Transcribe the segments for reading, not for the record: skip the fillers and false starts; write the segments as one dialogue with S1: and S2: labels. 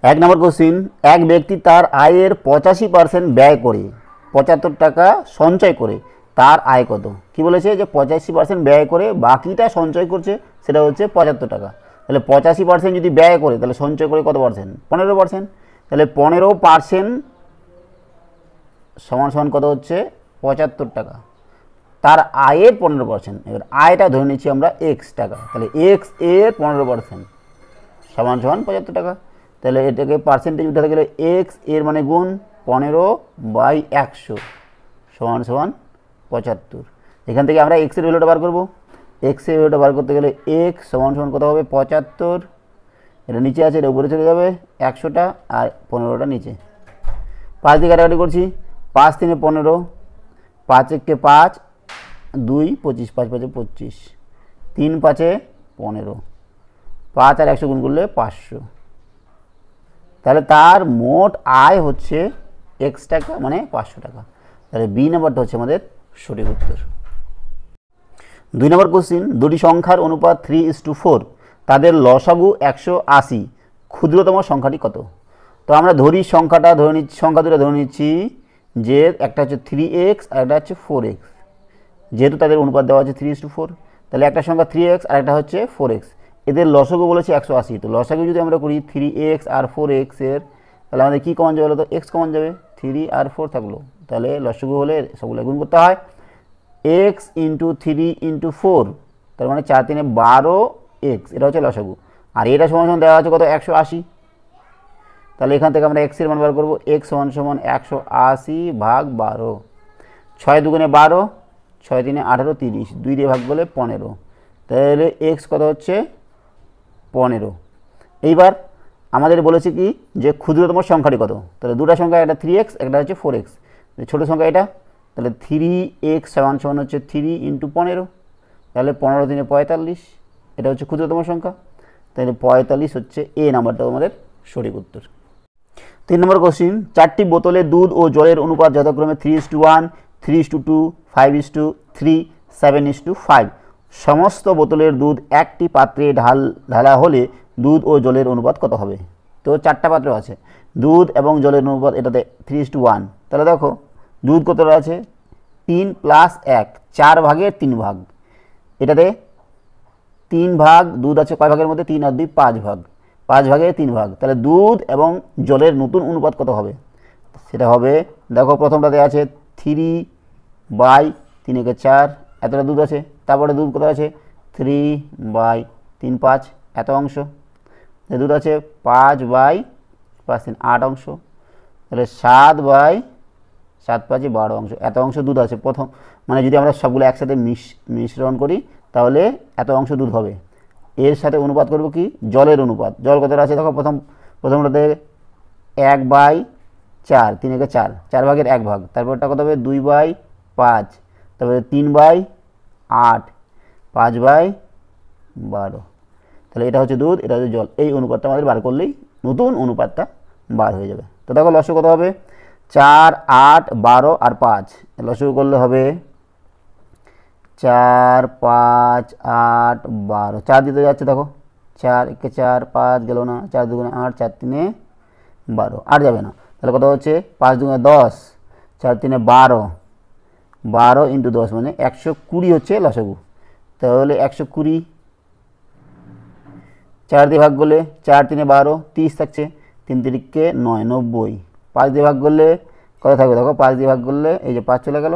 S1: এক নম্বর কোশ্চিন, এক ব্যক্তি তার আয়ের 85% ব্যয় করে 75 টাকা সঞ্চয় করে তার আয় কত? কি বলেছে যে 85% ব্যয় করে বাকিটা সঞ্চয় করছে, সেটা হচ্ছে 75 টাকা। তাহলে 85% যদি ব্যয় করে তাহলে সঞ্চয় করে কত পার্সেন্ট? 15%। তাহলে 15% সমান সমান কত হচ্ছে? 75 টাকা। তার আয়ের 15%। এবার আয়টা ধরে নিচ্ছি আমরা এক্স টাকা, তাহলে এক্স এর 15% সমান সমান 75 টাকা। তাহলে এটাকে পার্সেন্টেজ উঠাতে গেলে এক্স এর মানে গুণ 15/100 সমান সমান 75। এখান থেকে আমরা এক্সের ভ্যালুটা বার করবো। এক্সের ভ্যালুটা বার করতে গেলে এক্স সমান সমান কত হবে? 75। এটা নিচে আছে, এটা উপরে চলে যাবে 100টা, আর 15টা নিচে। 5 দিয়ে কাটাকাটি করছি, 5 3 15, 5 1 5, 2 25, 5 5 25, 3 5 15, 5 আর 100 গুণ করলে 500। তাহলে তার মোট আয় হচ্ছে এক্স টাকা, মানে 500 টাকা। তাহলে বি নাম্বারটা হচ্ছে আমাদের সঠিক উত্তর। 2 নম্বর কোশ্চিন, দুটি সংখ্যার অনুপাত 3:4, তাদের লসাগু 180, ক্ষুদ্রতম সংখ্যাটি কত? তো আমরা ধরি সংখ্যা দুটো ধরে নিচ্ছি যে একটা হচ্ছে 3x আর একটা হচ্ছে 4x। যেহেতু তাদের অনুপাত দেওয়া আছে 3:4, তাহলে একটা সংখ্যা 3x আর একটা হচ্ছে 4x, এদের লসাগু বলেছে 180। তো লসাগু যদি আমরা করি 3x আর 4x এর, তাহলে আমাদের কী কমন যাবে বলো তো? x কমন যাবে, 3 আর 4 থাকলো। তাহলে লসাগু হলে সবগুলো গুণ করতে হয়, x × 3 × 4, তার মানে 4 3 12x, এটা হচ্ছে লসাগু। আর এটা সমান সমান দেওয়া আছে কত? 180। তাহলে এখান থেকে আমরা x এর মান বার করবো, x সমান সমান 180/12। 6 2 12, 6 3 18, 30, 2 দিয়ে ভাগ করলে 15। তাহলে x কত হচ্ছে? 15। এইবার আমাদের বলেছে কি যে ক্ষুদ্রতম সংখ্যাটি কত? তাহলে দুটো সংখ্যা, একটা 3x একটা হচ্ছে 4x, ছোটো সংখ্যা এটা। তাহলে 3x সমান সমান হচ্ছে 3 × 15, তাহলে 15 3 45, এটা হচ্ছে ক্ষুদ্রতম সংখ্যা। তাহলে 45 হচ্ছে এ নাম্বারটাও আমাদের সঠিক উত্তর। 3 নম্বর কোশ্চিন, 4টি বোতলে দুধ ও জলের অনুপাত যথাক্রমে 3:1, 3:2, 5:3, 7:5। সমস্ত বোতলের দুধ একটি পাত্রে ঢালা হলে দুধ ও জলের অনুপাত কত হবে? তো 4টা পাত্র আছে, দুধ এবং জলের অনুপাত এটাতে 3:1। তাহলে দেখো দুধ কতটা আছে? 3 + 1, 4 ভাগের 3 ভাগ। এটাতে 3 ভাগ দুধ আছে, কয় ভাগের মধ্যে? 3 আর 2 5 ভাগ, 5 ভাগে 3 ভাগ। তাহলে দুধ এবং জলের নতুন অনুপাত কত হবে? সেটা হবে, দেখো প্রথমটাতে আছে 3/3 × 4, এতটা দুধ আছে। তারপরে দুধ কত আছে? 3/3 5, এত অংশ। দুধ আছে 5/5 3 8 অংশ। তাহলে 7/7 5 12 অংশ, এত অংশ দুধ আছে প্রথম। মানে যদি আমরা সবগুলো একসাথে মিশ্রণ করি তাহলে এত অংশ দুধ হবে। এর সাথে অনুপাত করব কি? জলের অনুপাত। জল কতটা আছে দেখো, প্রথমটাতে 1/4, 3 × 4, 4 ভাগের 1 ভাগ। তারপরটা কত হবে? 2/5, তারপরে 3/8, 5/12। তাহলে এটা হচ্ছে দুধ, এটা হচ্ছে জল। এই অনুপাতটা আমাদের বার করলেই নতুন অনুপাতটা বার হয়ে যাবে। তো দেখো লসাগু কত হবে? 4 8 12 আর 5, লসাগু করলে হবে 4 5 8 12। 4 দিতে যাচ্ছে, দেখো 4 1 4, 5 গেল না, 4 2 8, 4 3 12, আর যাবে না। তাহলে কত হচ্ছে? 5 2 10, 4 3 12, 12 × 10 মানে 120 হচ্ছে লসাগু। তাহলে 120, 4 দিয়ে ভাগ করলে 4 3 12, 30 থাকছে, 3 3 9, 90। 5 দিয়ে ভাগ করলে কত থাকবে? দেখো 5 দিয়ে ভাগ করলে এই যে 5 চলে গেল,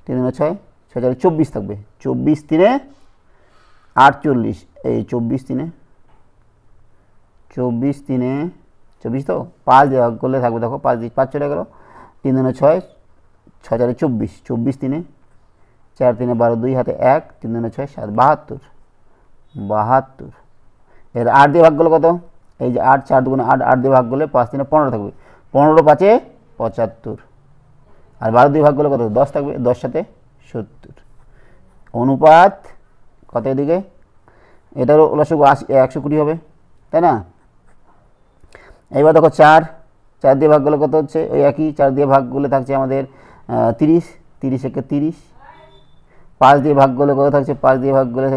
S1: 3 6, 6 4 24 থাকবে, 24 3 48, এই 24 3 24 তো 5 দিয়ে ভাগ করলে থাকবে, দেখো 5 চলে গেল, 3 6, 6 4 24, 24 3 4 3 12, 2 হাতে 1, 3 6 7, 72। এর 8 দিয়ে ভাগ করলে কত? এই যে 8, 4 2 8, 8 দিয়ে ভাগ করলে 5 3 15 থাকবে, 15 5 75। আর 12 দিয়ে ভাগ করলে কত? 10 থাকবে, 10 সাথে 70। অনুপাত কত এদিকে? এটারও লসাগু 120 হবে, তাই না? এইবার দেখো 4 দিয়ে ভাগ করলে কত হচ্ছে? ওই একই, 4 দিয়ে ভাগ করলে থাকছে আমাদের 30, 30 1 30। 5 দিয়ে ভাগ করলে কত থাকছে? 5 দিয়ে ভাগ করলে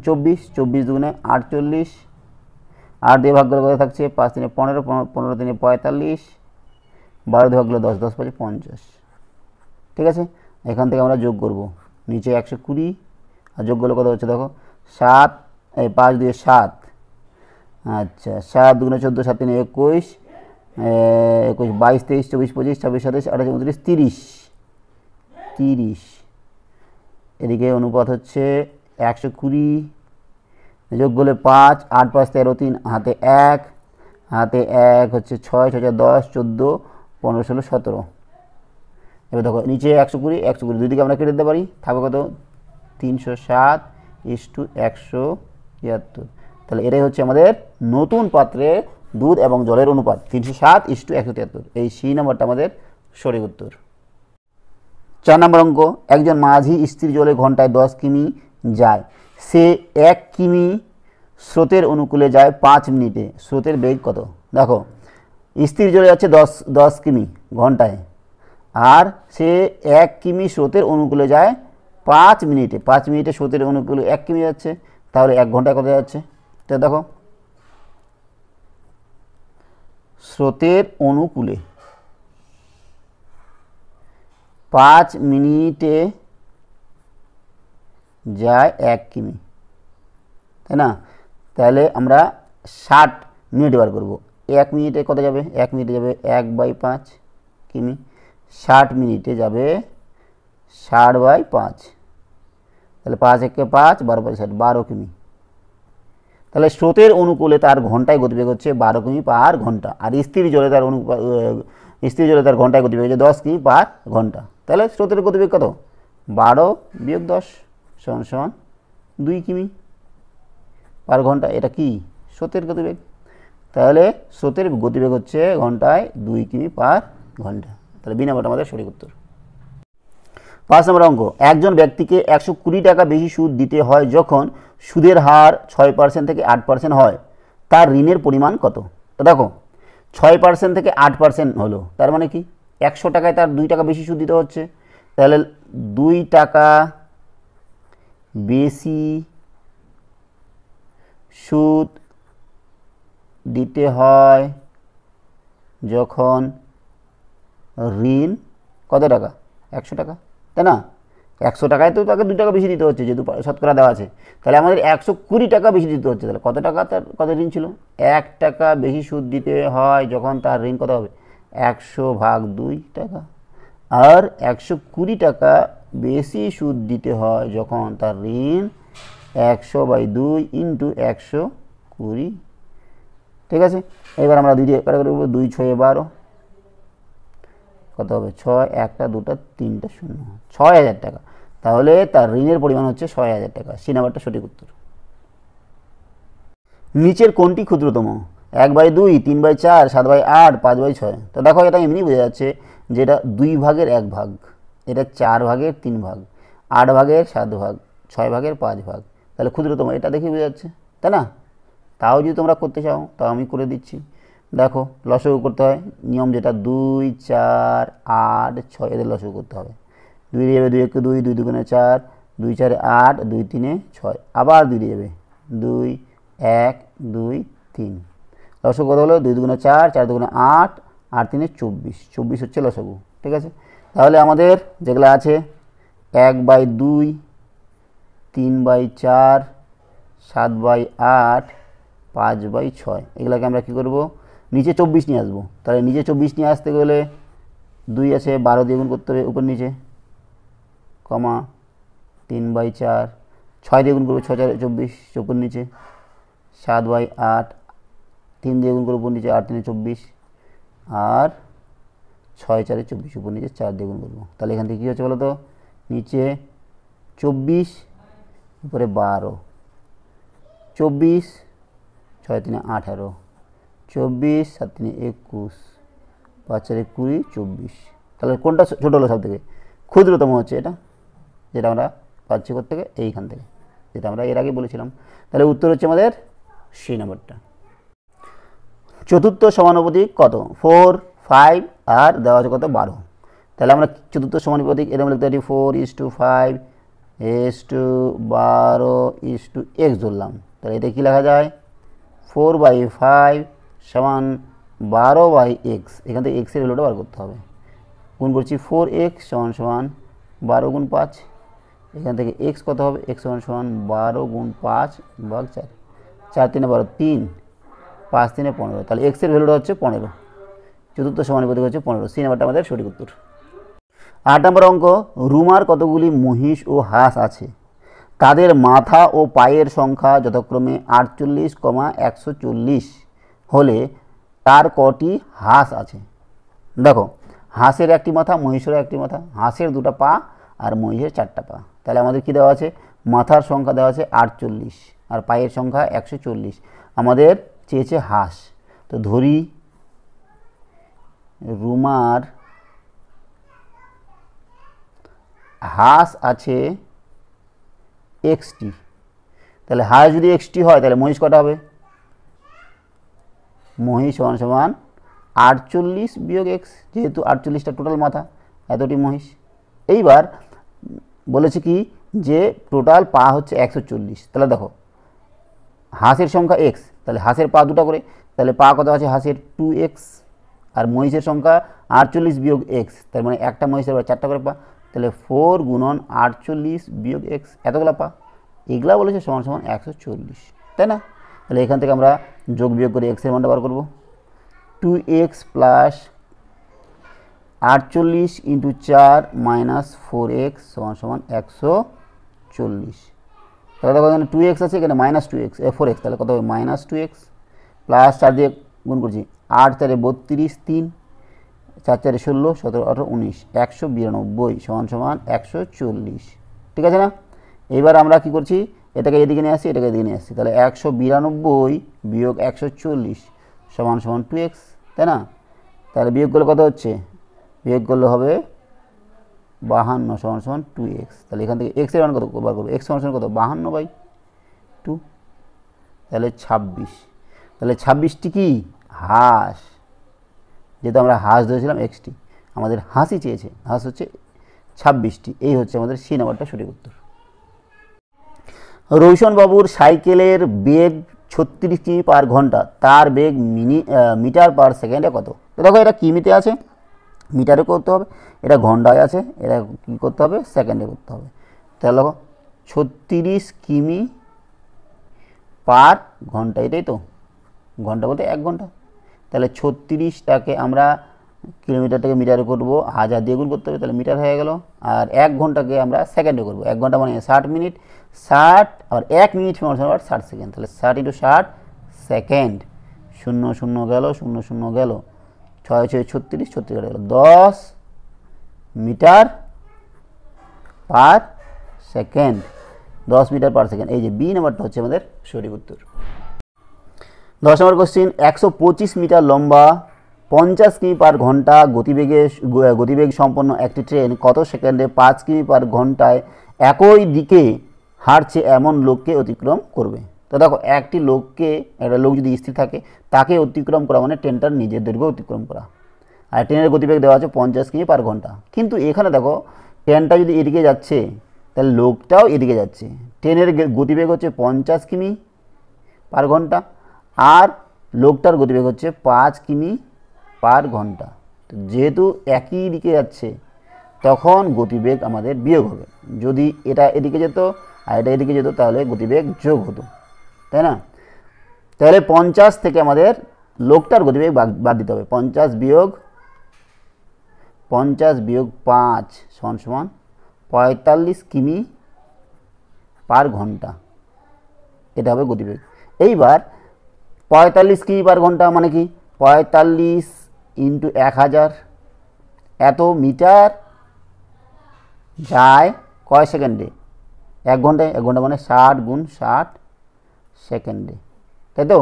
S1: 24, 24 2 48। 8 দিয়ে ভাগ করলে কত থাকছে 5 3 15, 15 3 45, 12 দিয়ে ভাগ করলে 10, 10 5 50। ঠিক আছে, এখান থেকে আমরা যোগ করব, নিচে 120 আর যোগ করলে কত হচ্ছে দেখো 7, এই 5 দিয়ে 7, আচ্ছা 7 2 14, 7 3 21, 21 22 23 24 25 26 27 28 29 30, 30। এদিকে অনুপাত হচ্ছে 120, যোগ করলে 5, 8 5 13 3, হাতে 1, হাতে 1 হচ্ছে 6 6 10 14 15 16 17। এবার দেখো নিচে 120 120 দুই দিকে আমরা কেটে দিতে পারি, থাকবে কত 307:173। তাহলে এটাই হচ্ছে আমাদের নতুন পাত্রে দুধ এবং জলের অনুপাত 307:173। এই সি নাম্বারটা আমাদের সঠিক উত্তর। 4 নম্বর অঙ্ক, একজন মাঝি স্থির জলে ঘন্টায় 10 কিমি যায়, সে 1 কিমি স্রোতের অনুকূলে যায় 5 মিনিটে, স্রোতের বেগ কত? দেখো স্থির জলে যাচ্ছে 10 কিমি ঘন্টায়, আর সে 1 কিমি স্রোতের অনুকূলে যায় 5 মিনিটে। 5 মিনিটে স্রোতের অনুকূলে 1 কিমি যাচ্ছে, তাহলে 1 ঘন্টায় কত যাচ্ছে? তো দেখো স্রোতের অনুকূলে 5 মিনিটে যায় 1 কিমি, তাই না? তাহলে আমরা 60 মিনিট বার করব। 1 মিনিটে কত যাবে? 1 মিনিটে যাবে 1/5 কিমি, 60 মিনিটে যাবে 60/5, তাহলে 5 একে 5, 12 5 60, 12 কিমি। তাহলে স্রোতের অনুকূলে তার ঘন্টায় গতিবেগ হচ্ছে 12 কিমি পার ঘন্টা, আর স্থির জলে তার ঘন্টায় গতিবেগ হচ্ছে 10 কিমি পার ঘন্টা। তাহলে স্রোতের গতিবেগ কত? 12 - 10 = 2 কিমি পার ঘন্টা। এটা কি? স্রোতের গতিবেগ। তাহলে স্রোতের গতিবেগ হচ্ছে ঘন্টায় 2 কিমি পার ঘন্টা। তাহলে বি নাম্বারটা আমাদের সঠিক উত্তর। 5 নম্বর অঙ্ক, একজন ব্যক্তিকে 120 টাকা বেশি সুদ দিতে হয় যখন সুদের হার 6% থেকে 8% হয়, তার ঋণের পরিমাণ কত? তো দেখো 6% থেকে 8% হলো, তার মানে কি 100 টাকায় তার 2 টাকা বেশি সুদ দিতে হচ্ছে। তাহলে 2 টাকা বেশি সুদ দিতে হয় যখন ঋণ কত টাকা? 100 টাকা, তাই না? 100 টাকায় তো তাকে 2 টাকা বেশি দিতে হচ্ছে, যেহেতু শতকরা দেওয়া আছে। তাহলে আমাদের 120 টাকা বেশি দিতে হচ্ছে। তাহলে কত টাকা তার কত ঋণ ছিল? 1 টাকা বেশি সুদ দিতে হয় যখন তার ঋণ কত হবে? 100/2 টাকা। আর 120 টাকা বেশি সুদ দিতে হয় যখন তার ঋণ 100/2 × 120। ঠিক আছে, এবার আমরা 2 দিয়ে কাটাকাটি করব। 2 6 12, কত হবে? 6 1টা 2টা 3টা 0, 6000 টাকা। তাহলে তার ঋণের পরিমাণ হচ্ছে 6000 টাকা। সি নাম্বারটা সঠিক উত্তর। নিচের কোনটি ক্ষুদ্রতম? 1/2, 3/4, 7/8, 5/6। তো দেখো এটা এমনি বোঝা যাচ্ছে যে এটা 2 ভাগের 1 ভাগ, এটা 4 ভাগের 3 ভাগ, 8 ভাগের 7 ভাগ, 6 ভাগের 5 ভাগ। তাহলে ক্ষুদ্রতম এটা দেখে বোঝা যাচ্ছে, তাই না? তাও যদি তোমরা করতে চাও তাও আমি করে দিচ্ছি। দেখো লসাগু করতে হয়, নিয়ম যেটা 2 4 8 6, এদের লসাগু করতে হবে। 2 দিয়ে যাবে 2 1 2, 2 2 4, 2 4 8, 2 3 6, আবার 2 দিয়ে যাবে 2 1 2 3। লসাগু কত হলো? 2 2 4, 4 2 8, 8 3 24, 24 হচ্ছে লসাগু। ঠিক আছে, তাহলে আমাদের যেগুলো আছে 1/2, 3/4, 7/8, 5/6, এগুলোকে আমরা কী করব? নিচে 24 নিয়ে আসবো। তাহলে নিচে 24 নিয়ে আসতে গেলে 2 আছে 12 দিয়ে গুণ করতে হবে উপর নিচে, কমা 3/4, 6 দিয়ে গুণ করবো 6 4 24 উপর নিচে, 7/8, 3 দিয়ে গুণ করবো উপর নিচে, 8 3 24, আর 6 4 24 উপর নিচে 4 দিয়ে গুণ করবো। তাহলে এখান থেকে কী হচ্ছে বলো তো? নিচে 24 উপরে 12, 24 6 3 18, 24 7 3 21, 5 4 20 24। তাহলে কোনটা ছোটো হলো সব থেকে? ক্ষুদ্রতম হচ্ছে এটা, যেটা আমরা পাচ্ছি থেকে এইখান থেকে, যেটা আমরা এর আগে বলেছিলাম। তাহলে উত্তর হচ্ছে আমাদের সি নাম্বারটা। চতুর্থ সমানুপাতিক কত? 4 5 আর দেওয়া আছে কত? 12। তাহলে আমরা চতুর্থ সমানুপাতিক এরকম লিখতে পারি 4:5 12:x ধরলাম। তাহলে এটা কী লেখা যায়? 4/5 সমান 12/x। এখান থেকে এক্সের ভ্যালুটা বার করতে হবে। গুণ করছি 4x সমান সমান 12 গুণ 5। এখান থেকে এক্স কত হবে, এক্স সমান সমান 12 গুণ 5 ভাগ 4। 4 3 12, 3 5 3 15। তাহলে এক্সের ভ্যালুটা হচ্ছে 15। চতুর্থ সমানুপাতিক হচ্ছে 15। সি নাম্বারটা আমাদের সঠিক উত্তর। 8 নম্বর অঙ্ক, রুমার কতগুলি মহিষ ও হাঁস আছে? তাদের মাথা ও পায়ের সংখ্যা যথাক্রমে 48, 140 হলে তার কটি হাঁস আছে? দেখো, হাঁসের একটি মাথা, মহিষেরও একটি মাথা, হাঁসের 2টা পা আর মহিষের 4টা পা। তাহলে আমাদের কি দেওয়া আছে? মাথার সংখ্যা দেওয়া আছে 48 আর পায়ের সংখ্যা 140। আমাদের চেয়েছে হাঁস। তো ধরি রুমার হাঁস আছে এক্সটি। তাহলে হাঁস যদি এক্সটি হয় তাহলে মহিষ কটা হবে? মহিষ সমান সমান 48 বিয়োগ এক্স, যেহেতু 48টা টোটাল মাথা, এতটি মহিষ। এইবার বলেছে কি যে টোটাল পা হচ্ছে 140। তাহলে দেখো, হাঁসের সংখ্যা এক্স, তাহলে হাঁসের পা 2টা করে, তাহলে পা কত আছে হাঁসের? 2x। আর মহিষের সংখ্যা 48 বিয়োগ এক্স, তার মানে একটা মহিষের 4টা করে পা, তাহলে 4 গুণন 48 বিয়োগ এক্স, এতগুলো পা। এগুলা বলেছে সমান সমান 140, তাই না? তাহলে এখান থেকে আমরা যোগ বিয়োগ করে এক্সের মানটা বার করবো। 2x plus 48 into 4 minus 4x সমান সমান 140। তাহলে দেখো এখানে 2x আছে, এখানে মাইনাস 2x, 4x, তাহলে কত হবে? মাইনাস 2x প্লাস 4 দিয়ে গুণ করছি, 8 4 32, 3 4 4 16 17 18 19, 192 সমান সমান 140। ঠিক আছে না? এইবার আমরা কি করছি, এটাকে এদিকে নিয়ে আসছি, এটাকে এদিকে নিয়ে আসছি। তাহলে 192 বিয়োগ 140 সমান সমান 2x, তাই না? তাহলে বিয়োগ করলে কত হচ্ছে? বিয়োগ করলে হবে 52 সমান সমান 2x। তাহলে এখান থেকে এক্সের মান কত বার করবো? এক্স সমান সমান কত? 52/2, তাহলে 26। তাহলে 26টি কি হাঁস, যেহেতু আমরা হাঁস ধরেছিলাম এক্সটি, আমাদের হাঁসই চেয়েছে, হাঁস হচ্ছে 26টি। এই হচ্ছে আমাদের সি নাম্বারটা সঠিক উত্তর। রৌশন বাবুর সাইকেলের বেগ 36 কিমি পার ঘন্টা, তার বেগ মিটার পার সেকেন্ডে কত? তো দেখো, এটা কিমিতে আছে, মিটারে করতে হবে, এটা ঘন্টায় আছে, এটা কী করতে হবে? সেকেন্ডে করতে হবে। তাহলে দেখো 36 কিমি পার ঘন্টা, এটাই তো, ঘন্টা বলতে 1 ঘন্টা। তাহলে 36টাকে আমরা কিলোমিটারটাকে মিটারে করবো, 1000 দিয়ে গুণ করতে হবে, তাহলে মিটার হয়ে গেল। আর 1 ঘন্টাকে আমরা সেকেন্ডে করবো, 1 ঘন্টা মানে 60 মিনিট, 60 আর 1 মিনিট সমান 60 সেকেন্ড। তাহলে 60 × 60 সেকেন্ড, 0 0 গেল, 0 0 গেল, 6 6 36, 36 গেল, 10 metre per second, 10 metre per second. এই যে বি নাম্বারটা হচ্ছে আমাদের সঠিক উত্তর। 10 নম্বর কোশ্চিন, 125 মিটার লম্বা 50 কিমি পার ঘন্টা গতিবেগ সম্পন্ন একটি ট্রেন কত সেকেন্ডে 5 কিমি পার ঘন্টায় একই দিকে হাঁটছে এমন লোককে অতিক্রম করবে? তো দেখো, একটা লোক যদি স্থির থাকে, তাকে অতিক্রম করা মানে ট্রেনটার নিজের দৈর্ঘ্য অতিক্রম করা। আর ট্রেনের গতিবেগ দেওয়া আছে 50 কিমি পার ঘন্টা। কিন্তু এখানে দেখো, ট্রেনটা যদি এদিকে যাচ্ছে তাহলে লোকটাও এদিকে যাচ্ছে। ট্রেনের গতিবেগ হচ্ছে 50 কিমি পার ঘন্টা আর লোকটার গতিবেগ হচ্ছে 5 কিমি পার ঘন্টা। তো যেহেতু একই দিকে যাচ্ছে, তখন গতিবেগ আমাদের বিয়োগ হবে। যদি এটা এদিকে যেত আর এটা এদিকে যেত তাহলে গতিবেগ যোগ হতো, তাই না? তাহলে 50 থেকে আমাদের লোকটার গতিবেগ বাদ দিতে হবে। 50 বিয়োগ 5 সমান সমান 45 কিমি পার ঘন্টা, এটা হবে গতিবেগ। এইবার 45 কিমি পার ঘন্টা মানে কি? 45 ইন্টু 1000, এত মিটার যায় কয় সেকেন্ডে? 1 ঘন্টায়। 1 ঘন্টা মানে 60 গুণ 60 সেকেন্ডে, তাই তো?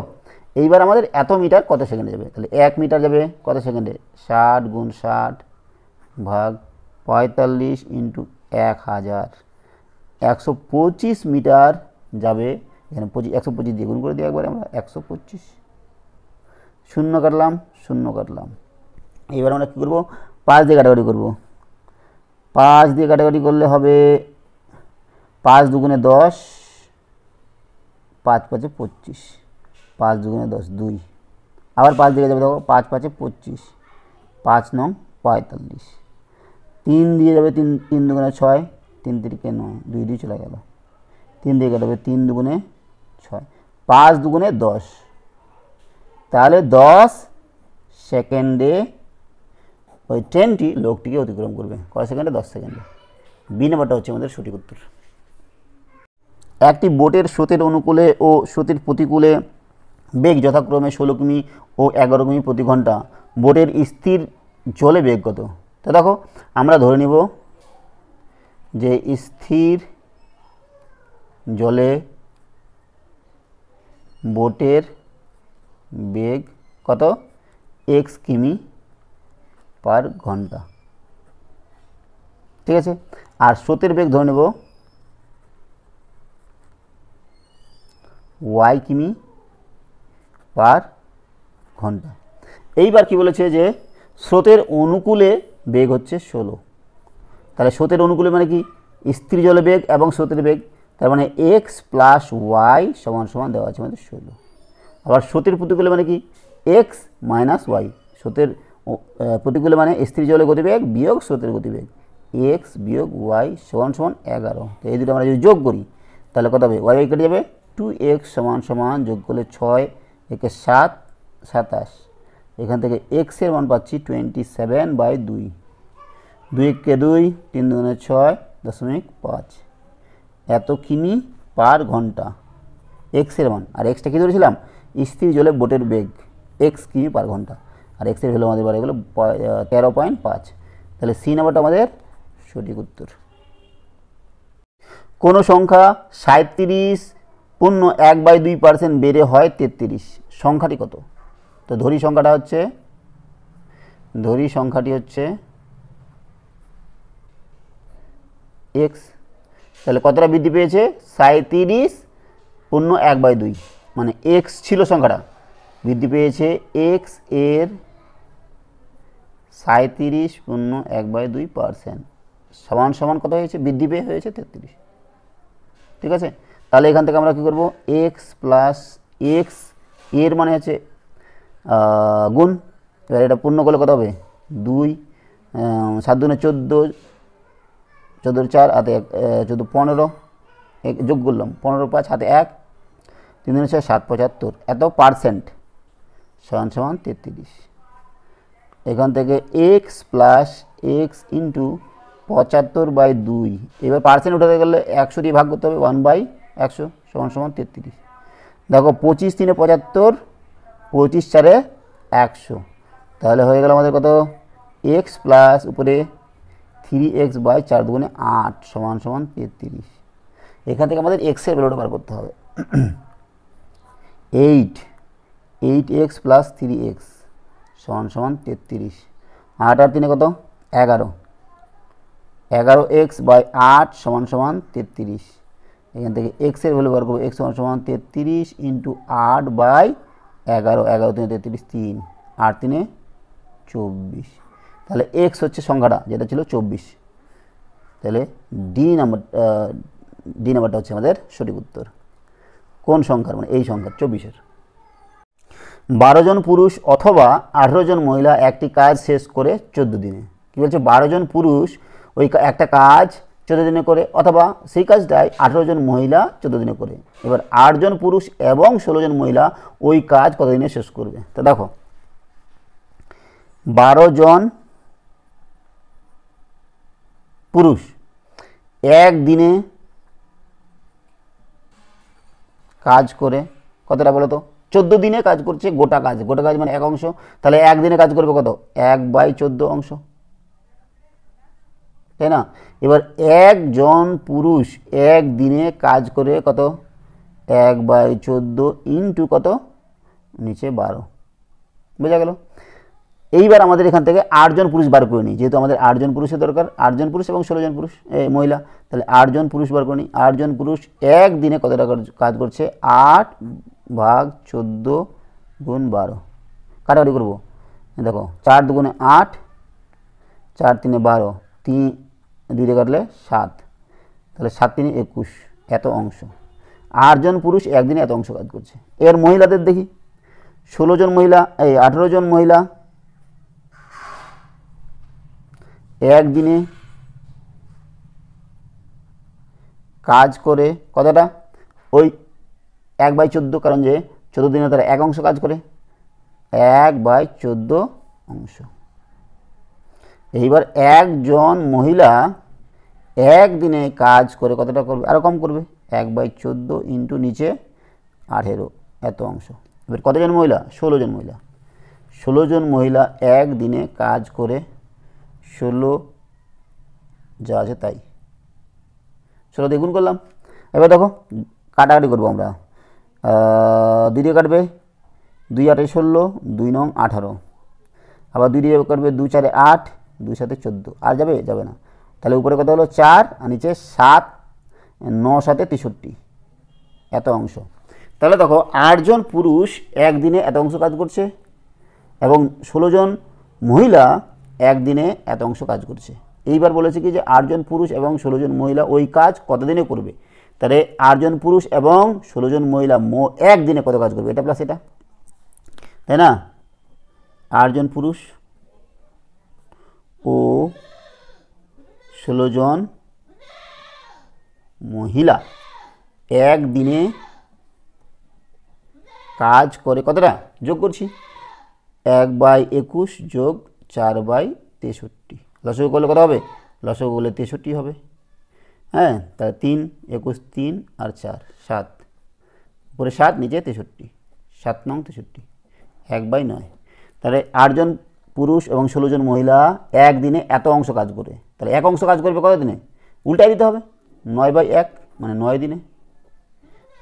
S1: এইবার আমাদের এত মিটার কত সেকেন্ডে যাবে? তাহলে 1 মিটার যাবে কত সেকেন্ডে? 60 গুণ 60 ভাগ 45 ইন্টু 1000, 125 মিটার যাবে। এখানে 125 দিয়ে গুণ করে দিই একবারে আমরা, 125, শূন্য কাটলাম, শূন্য কাটলাম। এবার আমরা কী করবো? 5 দিয়ে কাটাকাটি করবো। 5 দিয়ে কাটাকাটি করলে হবে 5 দুগুণে 10, 5 5 25, 5 দুগুণে 10 2, আবার 5 দিকে যাবে, দেখো 5 5 25, 5 9 45, 3 দিয়ে যাবে, 3 দুগুণে 6, 3 3 9, 2 2 চলে গেল, 3 দিয়ে কাটবে, 3 দুগুণে 6, 5 দুগুণে 10, তাহলে 10 সেকেন্ডে ওই ট্রেনটি লোকটিকে অতিক্রম করবে। কয় সেকেন্ডে? 10 সেকেন্ডে। বি নাম্বারটা হচ্ছে আমাদের সঠিক উত্তর। একটি বোটের স্রোতের অনুকূলে ও স্রোতের প্রতিকূলে বেগ যথাক্রমে 16 কিমি ও 11 কিমি প্রতি ঘন্টা। বোটের স্থির জলে বেগ কত? তো দেখো আমরা ধরে নিব যে স্থির জলে বোটের বেগ কত? x কিমি পার ঘন্টা, ঠিক আছে। আর স্রোতের বেগ ধরে নেব y কিমি পার ঘন্টা। এইবার কি বলেছে যে স্রোতের অনুকূলে বেগ হচ্ছে 16, তাহলে স্রোতের অনুকূলে মানে কি? স্থির জলে বেগ এবং স্রোতের বেগ, তার মানে x প্লাস y সমান সমান দেওয়া আছে আমাদের 16। আবার স্রোতের প্রতিকূলে মানে কি? x মাইনাস y, স্রোতের প্রতিকূলে মানে স্থির জলে গতিবেগ বিয়োগ স্রোতের গতিবেগ, x বিয়োগ y সমান সমান 11। তো এই দুটো আমরা যদি যোগ করি তাহলে কত হবে? y কেটে যাবে, 2x সমান সমান যোগ করলে 6 একে 7 27, এখান থেকে x এর মান পাচ্ছি 27/2, 2 কে 2, 3 দুগুণে 6.5, এত কিমি পার ঘন্টা x এর মান। আর xটা কী ধরেছিলাম? স্থির জলে বোটের বেগ, x কিমি পার ঘন্টা, আর x এর ভ্যালু আমাদের বাড়ে গেলো 13.5। তাহলে সি নাম্বারটা আমাদের সঠিক উত্তর। কোনো সংখ্যা 37.1/2% বেড়ে হয় 33, সংখ্যাটি কত? তো ধরি সংখ্যাটি হচ্ছে x, তাহলে কতটা বৃদ্ধি পেয়েছে? 37.1/2, মানে x ছিল সংখ্যাটা, বৃদ্ধি পেয়েছে x এর 37.1/2%, সমান সমান কত হয়েছে? বৃদ্ধি পেয়ে হয়েছে 33, ঠিক আছে। তাহলে এখান থেকে আমরা কী করব? x প্লাস x এর মানে হচ্ছে গুণ, এবার এটা পূর্ণ করলে কত হবে? 2, 7 দুগুণে 14, 14 4 হাতে 14 15, যোগ করলাম 15 5 হাতে 1, 3 দুগুণে 6 7 75, এত পার্সেন্ট সমান সমান 33। এখান থেকে x প্লাস x ইন্টু 75/2, এবার পার্সেন্ট উঠাতে গেলে 100 দিয়ে ভাগ করতে হবে, 1/100 সমান সমান 33। দেখো 25 3 75, 25 4 100, তাহলে হয়ে গেল আমাদের কত? x প্লাস উপরে 3x/4 দুগুণে 8 সমান সমান 33। এখান থেকে আমাদের x এর ভ্যালুটা বার করতে হবে। 8x প্লাস 3x সমান সমান 33, 8 আর 3 কত? 11, 11x/8 সমান সমান 33। এখান থেকে x এর ভ্যালু বার করবো, x সমান সমান 33 ইন্টু 8/11, 11 3 33, 3 8 3 24, তাহলে x হচ্ছে সংখ্যাটা যেটা ছিল 24। তাহলে ডি নাম্বারটা হচ্ছে আমাদের সঠিক উত্তর। কোন সংখ্যার? মানে এই সংখ্যার 24-এর। 12 জন পুরুষ অথবা 18 জন মহিলা একটি কাজ শেষ করে 14 দিনে। কী বলছে? 12 জন পুরুষ ওই একটা কাজ 14 দিনে করে, অথবা সেই কাজটাই 18 জন মহিলা 14 দিনে করে। এবার 8 জন পুরুষ এবং 16 জন মহিলা ওই কাজ কত দিনে শেষ করবে? তো দেখো 12 জন পুরুষ একদিনে কাজ করে কতটা বলো তো? 14 দিনে কাজ করছে, গোটা কাজ মানে এক অংশ, তাহলে একদিনে কাজ করবে কত? 1/14 অংশ, তাই না? এবার একজন পুরুষ একদিনে কাজ করে কত? 1/14 ইন্টু কত? নিচে 12, বোঝা গেল? এইবার আমাদের এখান থেকে 8 জন পুরুষ বার করে নিই, যেহেতু আমাদের 8 জন পুরুষের দরকার, 8 জন পুরুষ এবং 16 জন পুরুষ মহিলা, তাহলে 8 জন পুরুষ বার করে নিই। 8 জন পুরুষ একদিনে কতটা কাজ করছে? 8/14 গুণ 12, কাটাকাটি করবো, দেখো 4 দুগুণে 8, 4 3 12, 3 2 দিয়ে কাটলে 7, তাহলে 7 3 21, এত অংশ। 8 জন পুরুষ একদিনে এত অংশ কাজ করছে। এর মহিলাদের দেখি, 16 জন মহিলা, 18 জন মহিলা একদিনে কাজ করে কতটা, ওই 1/14, কারণ যে 14 দিনে তারা 1 অংশ কাজ করে, 1/14 অংশ। এইবার একজন মহিলা একদিনে কাজ করে কতটা করবে, আরও কম করবে, 1/14 ইন্টু নিচে 18 এত অংশ। এবার কতজন মহিলা, 16 জন মহিলা, 16 জন মহিলা একদিনে কাজ করে 16 যা আছে তাই 16 দিয়ে গুণ করলাম। এবার দেখো কাটাকাটি করবো আমরা, 2 দিয়ে কাটবে, 2 8 16, 2 9 18, আবার 2 দিয়ে কাটবে, 2 4 8, 2 7 14, আর যাবে যাবে না। তাহলে উপরে কত হলো 4 আর নিচে 7, 9 7 63 এত অংশ। তাহলে দেখো 8 জন পুরুষ একদিনে এত অংশ কাজ করছে এবং 16 জন মহিলা একদিনে এত অংশ কাজ করছে। এইবার বলেছে কি যে 8 জন পুরুষ এবং 16 জন মহিলা ওই কাজ কতদিনে করবে, তাহলে 8 জন পুরুষ এবং 16 জন মহিলা একদিনে কত কাজ করবে, এটা প্লাস এটা, তাই না? 8 জন পুরুষ ও 16 জন মহিলা একদিনে কাজ করে কতটা, যোগ করছি, 1/21 যোগ 4/63, লসাগু করলে কত হবে, লসাগু করলে 63 হবে। হ্যাঁ, তাহলে 3 21 3 আর 4 7, উপরে 7 নিচে 63, 7 9 63, 1/9। তাহলে 8 জন পুরুষ এবং 16 জন মহিলা একদিনে এত অংশ কাজ করে, তাহলে 1 অংশ কাজ করবে কত দিনে, উল্টাই দিতে হবে, 9/1 মানে 9 দিনে।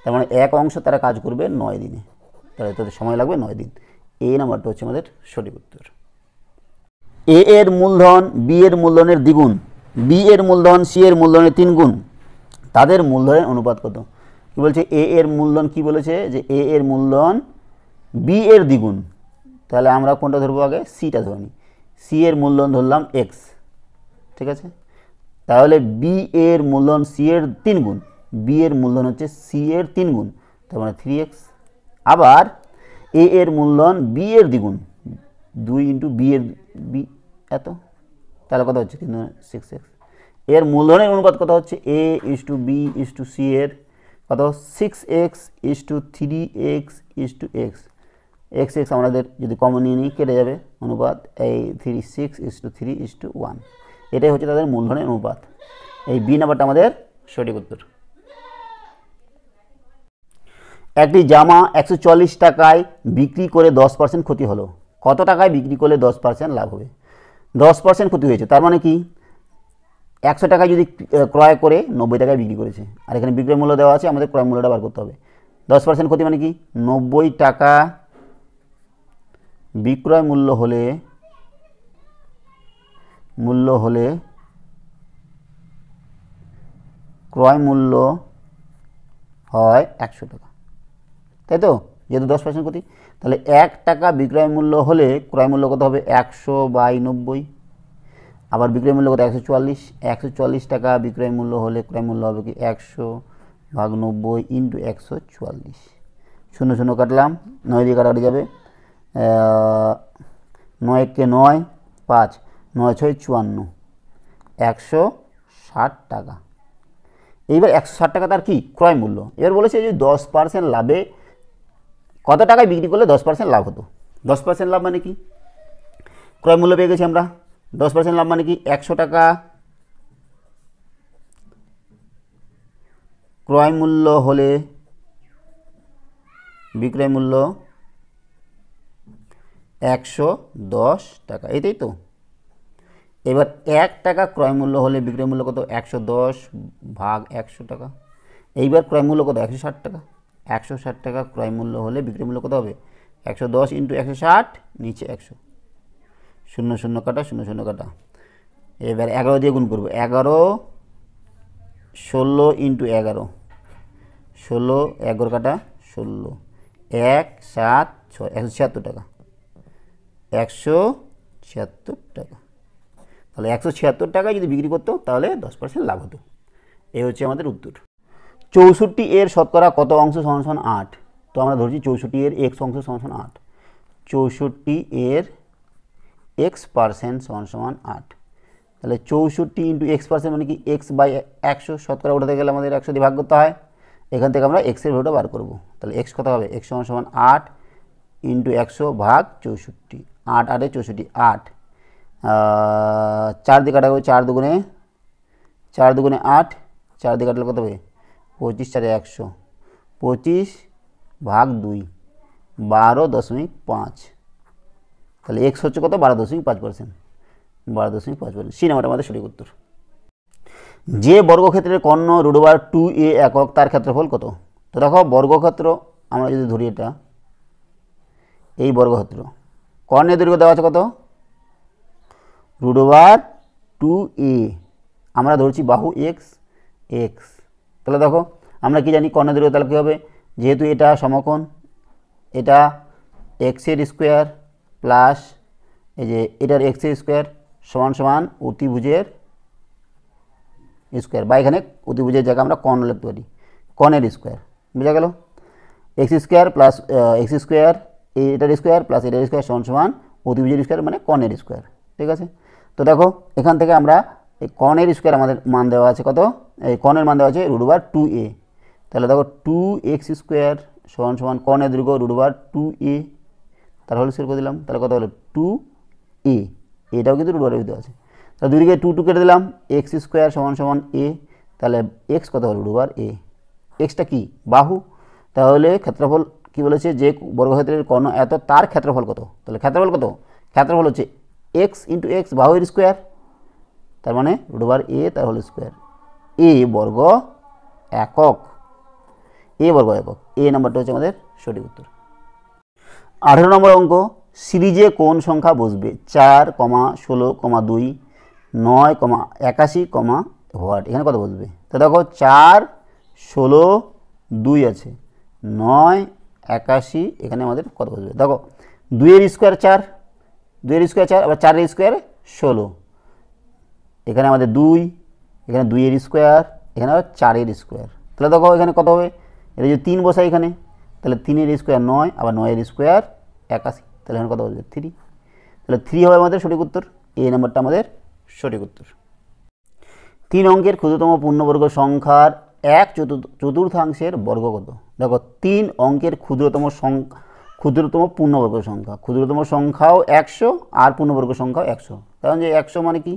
S1: তার মানে 1 অংশ তারা কাজ করবে 9 দিনে, তাহলে তাদের সময় লাগবে 9 দিন। এই নাম্বারটা হচ্ছে আমাদের সঠিক উত্তর। এ এর মূলধন বি এর মূলধনের দ্বিগুণ, বি এর মূলধন সি এর মূলধনের 3 গুণ, তাদের মূলধনের অনুপাত কত? কি বলছে, এ এর মূলধন কি বলেছে যে এ এর মূলধন বি এর দ্বিগুণ, তাহলে আমরা কোনটা ধরবো আগে, সিটা ধরে নিই। সি এর মূলধন ধরলাম এক্স, ঠিক আছে, তাহলে বি এর মূলধন সি এর 3 গুণ, বি এর মূলধন হচ্ছে সি এর 3 গুণ, তার মানে 3x। আবার এ এর মূলধন বি এর দ্বিগুণ, 2 ইন্টু বি এর বি এত, তাহলে কত হচ্ছে 6x। এর মূলধনের অনুপাত কত হচ্ছে, a is to b is to c এর কত, 6x is to 3x is to x, x x আমাদের যদি কমন নিয়ে নিই কেটে যাবে, অনুপাত এই 3 6 ইস টু 3 ইস টু 1, এটাই হচ্ছে তাদের মূলধনের অনুপাত। এই বি নাম্বারটা আমাদের সঠিক উত্তর। একটি জামা 140 টাকায় বিক্রি করে 10% ক্ষতি হলো, কত টাকায় বিক্রি করলে 10% লাভ হবে? 10% ক্ষতি হয়েছে, তার মানে কি 100 টাকায় যদি ক্রয় করে 90 টাকায় বিক্রি করেছে, আর এখানে বিক্রয় মূল্য দেওয়া আছে, আমাদের ক্রয় মূল্যটা বার করতে হবে। 10% ক্ষতি মানে কি, 90 টাকা বিক্রয় মূল্য হলে ক্রয় মূল্য হয় 100 টাকা, তাই তো, যেহেতু 10% ক্ষতি, তাহলে 1 টাকা বিক্রয় মূল্য হলে ক্রয় মূল্য কত হবে, 100/90, আবার বিক্রয় মূল্য কত, 140, 140 টাকা বিক্রয় মূল্য হলে ক্রয় মূল্য হবে কি 100/90 ইন্টু 140, 0 0 কাটলাম, 9 দিয়ে কাটাকাটি যাবে, 9 কে 9 5, 9 6 54, 160 টাকা। এইবার 160 টাকা তার কি ক্রয় মূল্য। এবার বলেছে যে 10% লাভে কত টাকায় বিক্রি করলে 10% লাভ হতো। 10% লাভ মানে কি, ক্রয় মূল্য পেয়ে গেছি আমরা, 10% লাভ মানে কি 100 টাকা ক্রয় মূল্য হলে বিক্রয় মূল্য 110 টাকা, এটাই তো। এবার 1 টাকা ক্রয় মূল্য হলে বিক্রয় মূল্য কত, 110/100 টাকা। এইবার ক্রয় মূল্য কত, 160 টাকা। 160 টাকা ক্রয় মূল্য হলে বিক্রয় মূল্য কত হবে, 110 ইন্টু 160 নিচে 100, 0 0 কাটা 0 0 কাটা। এবার 11 দিয়ে গুণ করবো, 11 16 ইন্টু 11, 16 11 কাটা 16, 1 7 6, 176 টাকা, 176 টাকা। তাহলে 176 টাকায় যদি বিক্রি করতো তাহলে 10% লাভ হতো। এই হচ্ছে আমাদের উত্তর। 64 এর শতকরা কত অংশ সমান সমান 8। তো আমরা ধরছি 64 এর x অংশ সমান সমান 8। 64 এর x% সমান সমান 8। তাহলে 64 ইন্টু x% মানে কি x/100, শতকরা উঠাতে গেলে আমাদের 100 দিয়ে ভাগ করতে হয়। এখান থেকে আমরা x এর ভ্যালুটা বার করব। তাহলে x কত হবে, x সমান সমান 8 ইন্টু 100 ভাগ 64। 8 8 64 8, 4 দিয়ে কাটা হবে, 4 দুগুণে 8, 4 দিয়ে কাটলে কত হবে 25 4 100, 25 ভাগ 2 12.5। তাহলে x হচ্ছে কত 12.5%, 12.5%। সি নাম্বারটা আমাদের সঠিক উত্তর। যে বর্গক্ষেত্রের কর্ণ √2a একক তার ক্ষেত্রফল কত। তো দেখো বর্গক্ষেত্র আমরা যদি ধরি, এটা এই বর্গক্ষেত্র, কর্ণের দৈর্ঘ্য দেওয়া আছে কত √2a, আমরা ধরছি বাহু x। তাহলে দেখো আমরা কি জানি কর্ণের দৈর্ঘ্য, তাহলে কী হবে, যেহেতু এটা সমকোণ, এটা x-এর স্কোয়ার প্লাস এই যে এটার x-এর স্কোয়ার সমান সমান অতিভুজের স্কোয়ার, বা এখানে অতিভুজের জায়গায় আমরা কর্ণ লিখতে পারি, কর্ণের স্কোয়ার। বোঝা গেল, x square plus x square, এটার স্কোয়ার প্লাস এটার স্কোয়ার সমান সমান অতিভুজের স্কোয়ার মানে কর্ণের স্কোয়ার। ঠিক আছে, তো দেখো এখান থেকে আমরা এই কর্ণের স্কোয়ার আমাদের মান দেওয়া আছে কত, এই কর্ণের মান দেওয়া আছে √2a। তাহলে দেখো 2x স্কোয়ার সমান সমান কর্ণের দৈর্ঘ্য √2a, তার হোল স্কোয়ার করে দিলাম, তাহলে কত হলো 2a, এটাও কিন্তু √2 দেওয়া আছে। তাহলে দুদিকে 2 কেটে দিলাম, x স্কোয়ার সমান সমান a, তাহলে x কত হলো √a। এক্সটা কি বাহু, তাহলে ক্ষেত্রফল কি বলেছে, যে বর্গক্ষেত্রের কর্ণ এত তার ক্ষেত্রফল কত। তাহলে ক্ষেত্রফল কত, ক্ষেত্রফল হচ্ছে x ইন্টু x বাহুর স্কোয়ার, তার মানে √a তার হোল স্কোয়ার। a বর্গ একক, a বর্গ একক, a নাম্বারটা হচ্ছে আমাদের সঠিক উত্তর। 18 নম্বর অঙ্ক, সিরিজে কোন সংখ্যা বসবে 4, 16, 2, 9, 81, হোয়াট, এখানে কত বসবে। তো দেখো 4, 16, 2 আছে, 9, 81, এখানে আমাদের কত বসবে। দেখো 2-এর স্কোয়ার 4, 2-এর স্কোয়ার 4, আবার 4-এর স্কোয়ার 16, এখানে আমাদের 2, এখানে 2-এর স্কোয়ার, এখানে আবার 4-এর স্কোয়ার। তাহলে দেখো এখানে কত হবে, এটা যদি 3 বসাই এখানে, তাহলে 3-এর স্কোয়ার 9, আবার 9-এর স্কোয়ার 81, তাহলে এখানে কত বসবে 3। তাহলে 3 হবে আমাদের সঠিক উত্তর, এই নাম্বারটা আমাদের সঠিক উত্তর। 3 অঙ্কের ক্ষুদ্রতম পূর্ণবর্গ সংখ্যার 1/4 বর্গ কত। দেখো 3 অঙ্কের ক্ষুদ্রতম পূর্ণবর্গ সংখ্যা, ক্ষুদ্রতম সংখ্যাও 100 আর পূর্ণবর্গ সংখ্যাও 100, কারণ যে 100 মানে কি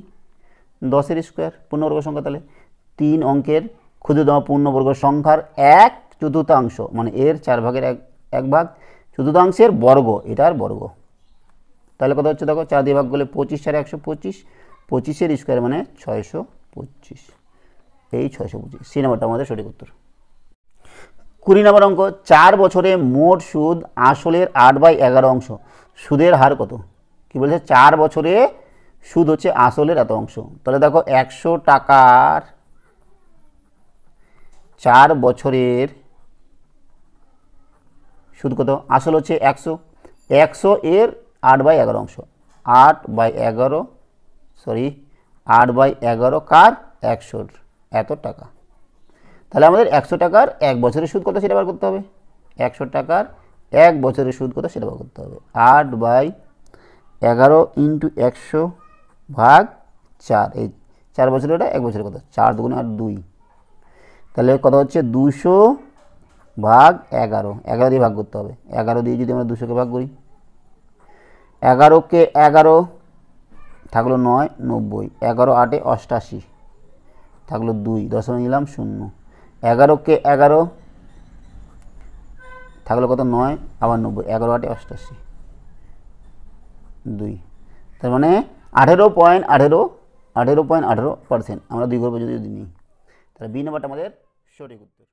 S1: 10-এর স্কোয়ার পূর্ণবর্গ সংখ্যা। তাহলে 3 অঙ্কের ক্ষুদ্রতম পূর্ণবর্গ সংখ্যার 1/4 মানে এর 4 ভাগের 1 ভাগ, চতুর্থাংশের বর্গ, এটার বর্গ। তাহলে কত হচ্ছে দেখো 4 দিয়ে ভাগ করলে 25 4 125, 25-এর স্কোয়ার মানে 625, এই 625। সি নাম্বারটা আমাদের সঠিক উত্তর। 20 নম্বর অঙ্ক, 4 বছরে মোট সুদ আসলের 8/11 অংশ, সুদের হার কত। কি বলছে, 4 বছরে সুদ হচ্ছে আসলের এত অংশ। তাহলে দেখো 100 টাকার 4 বছরের সুদ কত, আসল হচ্ছে 100, 100 এর 8/11 অংশ, 8/11 কার 100-র, এত টাকা। তাহলে আমাদের 100 টাকার 1 বছরের সুদ কত সেটা বার করতে হবে, 100 টাকার 1 বছরের সুদ কত সেটা বার করতে হবে। 8/11 ইন্টু 100 ভাগ 4, এই 4 বছরের ওটা 1 বছরের কত, 4 2 8 2, তাহলে কত হচ্ছে 200 ভাগ 11, 11 দিয়ে ভাগ করতে হবে। 11 দিয়ে যদি আমরা 200-কে ভাগ করি, 11-কে 11 থাকলো 9 90, 11 8 88 থাকলো 2, দশমিক নিলাম 0, 11-কে 11 থাকলো কত 9, আবার 90, 11 8 88 2, তার মানে 18.18% আমরা 2 করবো যদি নিই, তাহলে বি নাম্বারটা আমাদের সঠিক উত্তর।